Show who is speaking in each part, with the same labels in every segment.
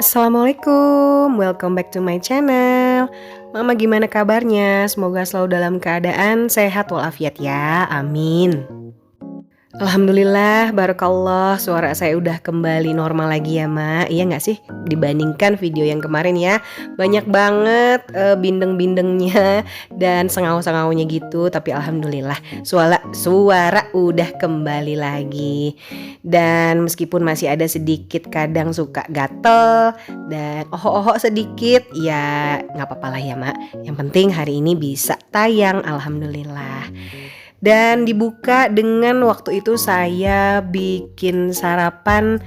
Speaker 1: Assalamualaikum, welcome back to my channel. Mama gimana kabarnya? Semoga selalu dalam keadaan sehat walafiat ya, amin. Alhamdulillah, barakallah, suara saya udah kembali normal lagi ya Mak. Iya gak sih? Dibandingkan video yang kemarin ya, banyak banget bindeng-bindengnya dan sengau-sengaunya gitu. Tapi alhamdulillah suara udah kembali lagi. Dan meskipun masih ada sedikit kadang suka gatel dan oho-oho sedikit, ya gak apa-apa lah ya Mak. Yang penting hari ini bisa tayang, alhamdulillah. Dan dibuka dengan waktu itu saya bikin sarapan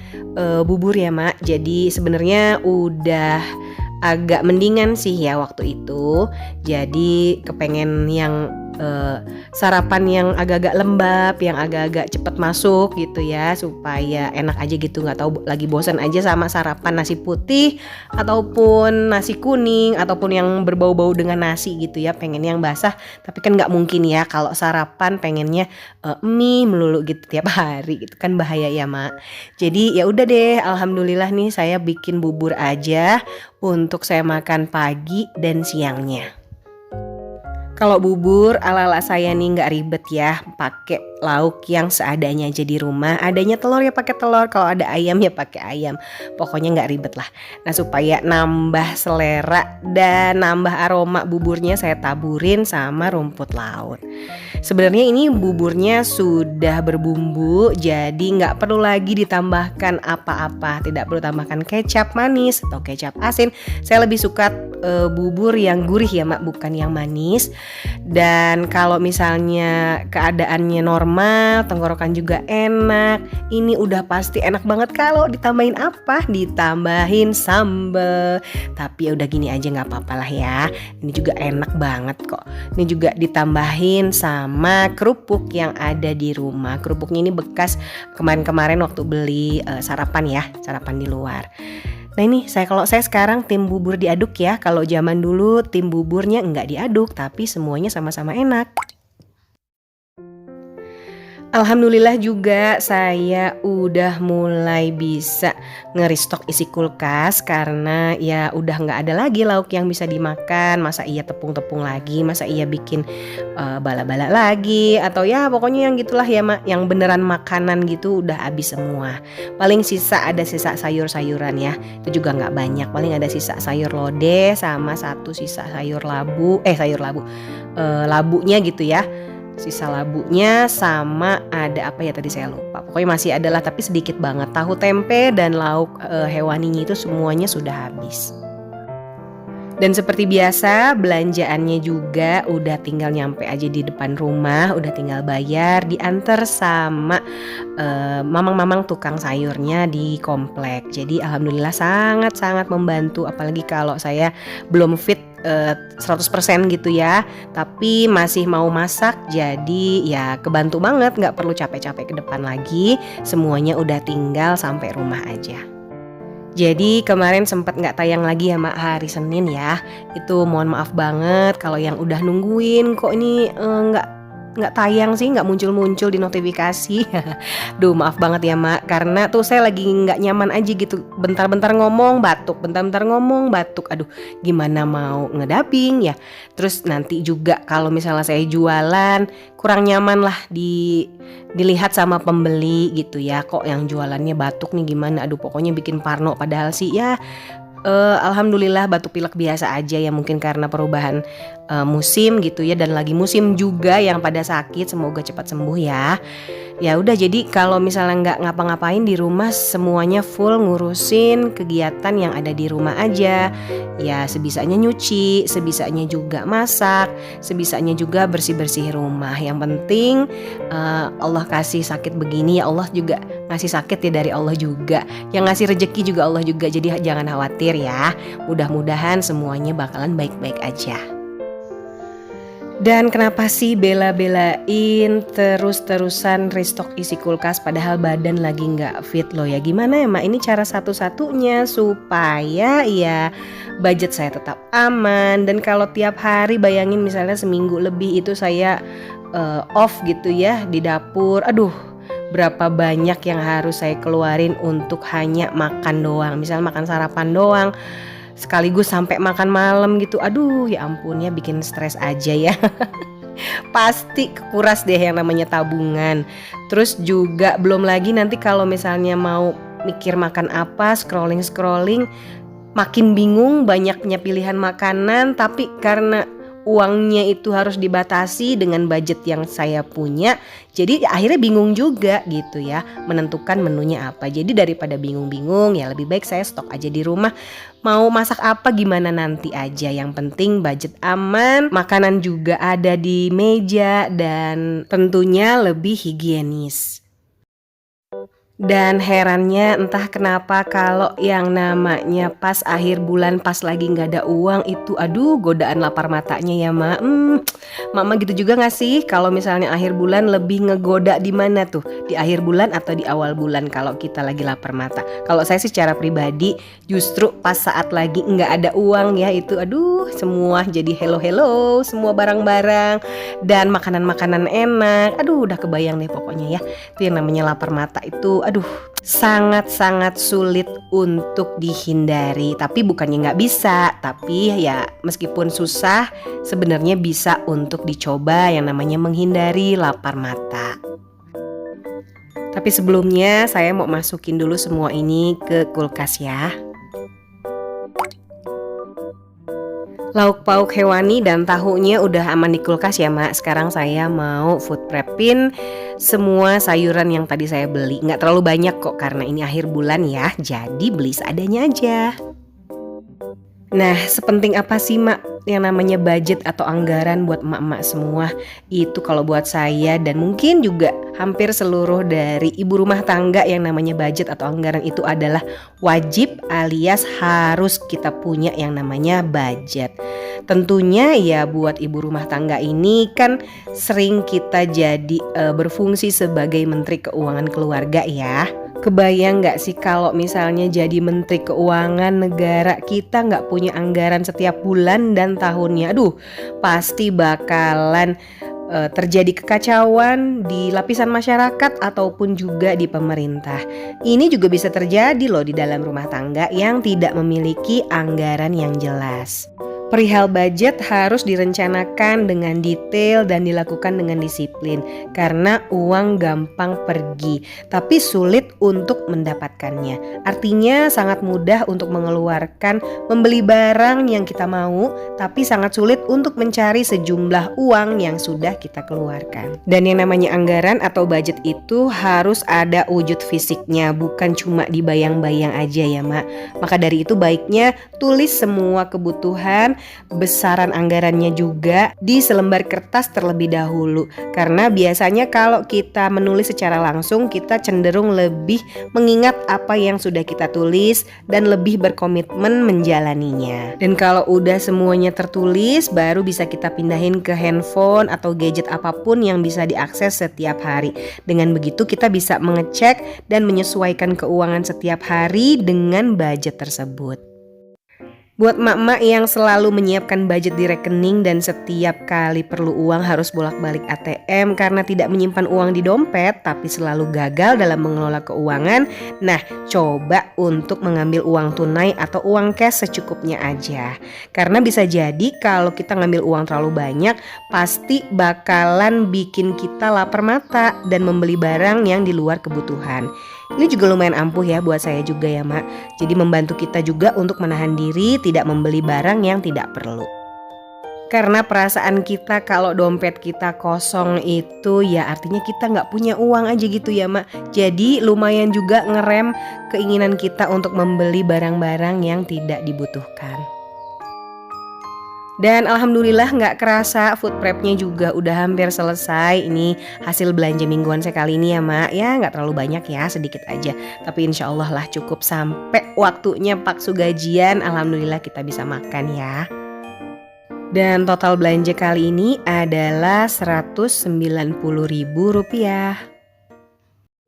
Speaker 1: bubur ya Mak. Jadi sebenarnya udah agak mendingan sih ya waktu itu. Jadi kepengen yang sarapan yang agak-agak lembab, yang agak-agak cepet masuk gitu ya, supaya enak aja gitu. Nggak tahu lagi bosan aja sama sarapan nasi putih ataupun nasi kuning ataupun yang berbau-bau dengan nasi gitu ya. Pengen yang basah, tapi kan nggak mungkin ya kalau sarapan pengennya mie melulu gitu tiap hari, gitu kan bahaya ya Mak. Jadi ya udah deh, alhamdulillah nih saya bikin bubur aja untuk saya makan pagi dan siangnya. Kalau bubur ala-ala saya nih nggak ribet ya, pakai lauk yang seadanya aja di rumah. Adanya telur ya pakai telur, kalau ada ayam ya pakai ayam. Pokoknya nggak ribet lah. Nah supaya nambah selera dan nambah aroma buburnya saya taburin sama rumput laut. Sebenarnya ini buburnya sudah berbumbu, jadi nggak perlu lagi ditambahkan apa-apa. Tidak perlu tambahkan kecap manis atau kecap asin. Saya lebih suka bubur yang gurih ya Mak, bukan yang manis. Dan kalau misalnya keadaannya normal, tenggorokan juga enak, ini udah pasti enak banget kalau ditambahin apa? Ditambahin sambal. Tapi ya udah gini aja nggak apa-apa lah ya. Ini juga enak banget kok. Ini juga ditambahin sama kerupuk yang ada di rumah. Kerupuknya ini bekas kemarin-kemarin waktu beli sarapan ya, sarapan di luar. Nah ini kalau saya sekarang tim bubur diaduk ya. Kalau zaman dulu tim buburnya enggak diaduk, tapi semuanya sama-sama enak. Alhamdulillah juga saya udah mulai bisa ngerestock isi kulkas karena ya udah nggak ada lagi lauk yang bisa dimakan. Masa iya tepung-tepung lagi, masa iya bikin bala-bala lagi, atau ya pokoknya yang gitulah ya Mak, yang beneran makanan gitu udah habis semua. Paling ada sisa sayur-sayuran ya, itu juga nggak banyak. Paling ada sisa sayur lodeh sama satu sisa labunya gitu ya. Sisa labunya sama ada apa ya tadi saya lupa. Pokoknya masih adalah, tapi sedikit banget. Tahu tempe dan lauk hewaninya itu semuanya sudah habis. Dan seperti biasa belanjaannya juga udah tinggal nyampe aja di depan rumah, udah tinggal bayar, diantar sama mamang-mamang tukang sayurnya di komplek. Jadi alhamdulillah sangat-sangat membantu, apalagi kalau saya belum fit 100% gitu ya, tapi masih mau masak, jadi ya kebantu banget, nggak perlu capek-capek ke depan lagi, semuanya udah tinggal sampai rumah aja. Jadi kemarin sempat nggak tayang lagi ya Mak hari Senin ya. Itu mohon maaf banget kalau yang udah nungguin kok ini nggak tayang sih, nggak muncul-muncul di notifikasi. Duh maaf banget ya Mak, karena tuh saya lagi nggak nyaman aja gitu. Bentar-bentar ngomong batuk, bentar-bentar ngomong batuk. Aduh gimana mau ngedubbing ya. Terus nanti juga kalau misalnya saya jualan kurang nyaman lah dilihat sama pembeli gitu ya. Kok yang jualannya batuk nih gimana. Aduh pokoknya bikin parno, padahal sih ya alhamdulillah batuk pilek biasa aja ya, mungkin karena perubahan musim gitu ya, dan lagi musim juga yang pada sakit, semoga cepat sembuh ya. Ya udah, jadi kalau misalnya nggak ngapa-ngapain di rumah, semuanya full ngurusin kegiatan yang ada di rumah aja. Ya sebisanya nyuci, sebisanya juga masak, sebisanya juga bersih-bersih rumah. Yang penting Allah kasih sakit begini, ya Allah juga ngasih sakit ya dari Allah juga. Yang ngasih rejeki juga Allah juga, jadi jangan khawatir ya. Mudah-mudahan semuanya bakalan baik-baik aja. Dan kenapa sih bela-belain terus-terusan restock isi kulkas padahal badan lagi nggak fit loh ya. Gimana ya Mak, ini cara satu-satunya supaya ya budget saya tetap aman. Dan kalau tiap hari bayangin misalnya seminggu lebih itu saya off gitu ya di dapur, aduh berapa banyak yang harus saya keluarin untuk hanya makan doang. Misal makan sarapan doang, sekaligus sampai makan malam gitu. Aduh ya ampun ya, bikin stres aja ya. Pasti kekuras deh yang namanya tabungan. Terus juga belum lagi nanti kalau misalnya mau mikir makan apa, scrolling makin bingung, banyaknya pilihan makanan. Tapi karena uangnya itu harus dibatasi dengan budget yang saya punya, jadi akhirnya bingung juga gitu ya menentukan menunya apa. Jadi daripada bingung-bingung ya lebih baik saya stok aja di rumah, mau masak apa gimana nanti aja, yang penting budget aman, makanan juga ada di meja, dan tentunya lebih higienis. Dan herannya entah kenapa kalau yang namanya pas akhir bulan, pas lagi nggak ada uang itu, aduh godaan lapar matanya ya mak. Mama gitu juga nggak sih kalau misalnya akhir bulan lebih ngegoda di mana tuh? Di akhir bulan atau di awal bulan kalau kita lagi lapar mata? Kalau saya sih secara pribadi justru pas saat lagi nggak ada uang ya itu, aduh semua jadi hello semua barang-barang dan makanan-makanan enak. Aduh udah kebayang nih pokoknya ya. Itu yang namanya lapar mata itu, aduh sangat-sangat sulit untuk dihindari. Tapi bukannya nggak bisa, tapi ya meskipun susah sebenarnya bisa untuk dicoba yang namanya menghindari lapar mata. Tapi sebelumnya saya mau masukin dulu semua ini ke kulkas ya. Lauk pauk hewani dan tahunya udah aman di kulkas ya mak. Sekarang saya mau food prepin semua sayuran yang tadi saya beli. Nggak terlalu banyak kok karena ini akhir bulan ya, jadi beli seadanya aja. Nah, sepenting apa sih mak yang namanya budget atau anggaran buat emak-emak semua? Itu kalau buat saya dan mungkin juga hampir seluruh dari ibu rumah tangga, yang namanya budget atau anggaran itu adalah wajib alias harus kita punya yang namanya budget. Tentunya ya buat ibu rumah tangga ini kan sering kita jadi berfungsi sebagai menteri keuangan keluarga ya. Kebayang gak sih kalau misalnya jadi menteri keuangan negara, kita gak punya anggaran setiap bulan dan tahunnya? Aduh pasti bakalan terjadi kekacauan di lapisan masyarakat ataupun juga di pemerintah. Ini juga bisa terjadi loh di dalam rumah tangga yang tidak memiliki anggaran yang jelas. Perihal budget harus direncanakan dengan detail dan dilakukan dengan disiplin, karena uang gampang pergi tapi sulit untuk mendapatkannya. Artinya sangat mudah untuk mengeluarkan membeli barang yang kita mau, tapi sangat sulit untuk mencari sejumlah uang yang sudah kita keluarkan. Dan yang namanya anggaran atau budget itu harus ada wujud fisiknya, bukan cuma dibayang-bayang aja ya mak. Maka dari itu baiknya tulis semua kebutuhan, besaran anggarannya juga di selembar kertas terlebih dahulu. Karena biasanya kalau kita menulis secara langsung, kita cenderung lebih mengingat apa yang sudah kita tulis dan lebih berkomitmen menjalaninya. Dan kalau udah semuanya tertulis, baru bisa kita pindahin ke handphone atau gadget apapun yang bisa diakses setiap hari. Dengan begitu kita bisa mengecek dan menyesuaikan keuangan setiap hari dengan budget tersebut. Buat mak-mak yang selalu menyiapkan budget di rekening dan setiap kali perlu uang harus bolak-balik ATM karena tidak menyimpan uang di dompet tapi selalu gagal dalam mengelola keuangan, nah coba untuk mengambil uang tunai atau uang cash secukupnya aja. Karena bisa jadi kalau kita ngambil uang terlalu banyak pasti bakalan bikin kita lapar mata dan membeli barang yang di luar kebutuhan. Ini juga lumayan ampuh ya buat saya juga ya mak. Jadi membantu kita juga untuk menahan diri tidak membeli barang yang tidak perlu. Karena perasaan kita kalau dompet kita kosong itu ya artinya kita gak punya uang aja gitu ya mak. Jadi lumayan juga ngerem keinginan kita untuk membeli barang-barang yang tidak dibutuhkan. Dan alhamdulillah gak kerasa food prepnya juga udah hampir selesai. Ini hasil belanja mingguan saya kali ini ya mak. Ya gak terlalu banyak ya, sedikit aja. Tapi insya Allah lah cukup sampai waktunya paksu gajian. Alhamdulillah kita bisa makan ya. Dan total belanja kali ini adalah Rp190.000.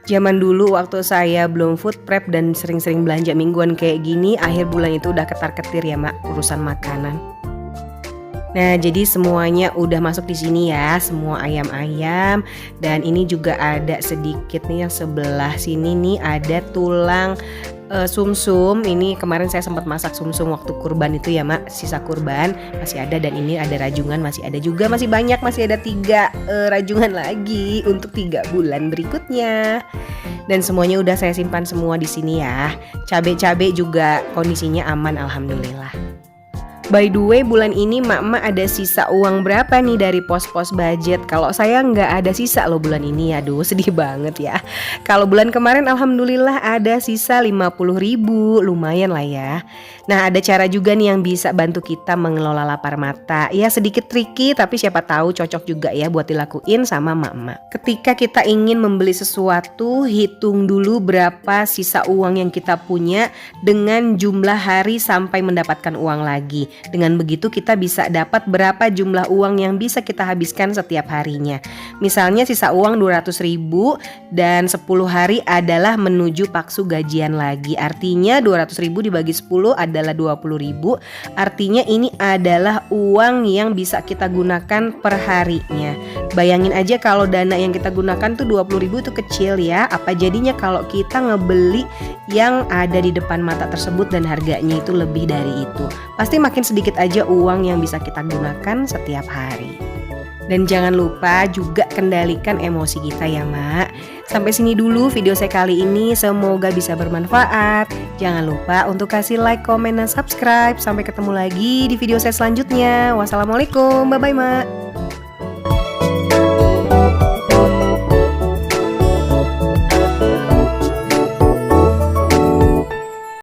Speaker 1: Zaman dulu waktu saya belum food prep dan sering-sering belanja mingguan kayak gini, akhir bulan itu udah ketar-ketir ya mak urusan makanan. Nah, jadi semuanya udah masuk di sini ya, semua ayam-ayam. Dan ini juga ada sedikit nih yang sebelah sini nih ada tulang sumsum. Ini kemarin saya sempat masak sumsum waktu kurban itu ya mak, sisa kurban masih ada. Dan ini ada rajungan masih ada juga, masih banyak, masih ada 3 rajungan lagi untuk 3 bulan berikutnya. Dan semuanya udah saya simpan semua di sini ya. Cabai-cabai juga kondisinya aman alhamdulillah. By the way, bulan ini mak-mak ada sisa uang berapa nih dari pos-pos budget? Kalau saya nggak ada sisa loh bulan ini, aduh sedih banget ya. Kalau bulan kemarin alhamdulillah ada sisa 50.000, lumayan lah ya. Nah, ada cara juga nih yang bisa bantu kita mengelola lapar mata. Ya sedikit tricky tapi siapa tahu cocok juga ya buat dilakuin sama mak-mak. Ketika kita ingin membeli sesuatu, hitung dulu berapa sisa uang yang kita punya dengan jumlah hari sampai mendapatkan uang lagi. Dengan begitu kita bisa dapat berapa jumlah uang yang bisa kita habiskan setiap harinya. Misalnya sisa uang 200.000 dan 10 hari adalah menuju paksu gajian lagi. Artinya 200.000 dibagi 10 adalah 20.000. Artinya ini adalah uang yang bisa kita gunakan per harinya. Bayangin aja kalau dana yang kita gunakan tuh 20.000 itu kecil ya. Apa jadinya kalau kita ngebeli yang ada di depan mata tersebut dan harganya itu lebih dari itu. Pasti makin sedikit aja uang yang bisa kita gunakan setiap hari. Dan jangan lupa juga kendalikan emosi kita ya mak. Sampai sini dulu video saya kali ini, semoga bisa bermanfaat. Jangan lupa untuk kasih like, komen, dan subscribe. Sampai ketemu lagi di video saya selanjutnya. Wassalamualaikum, bye bye mak.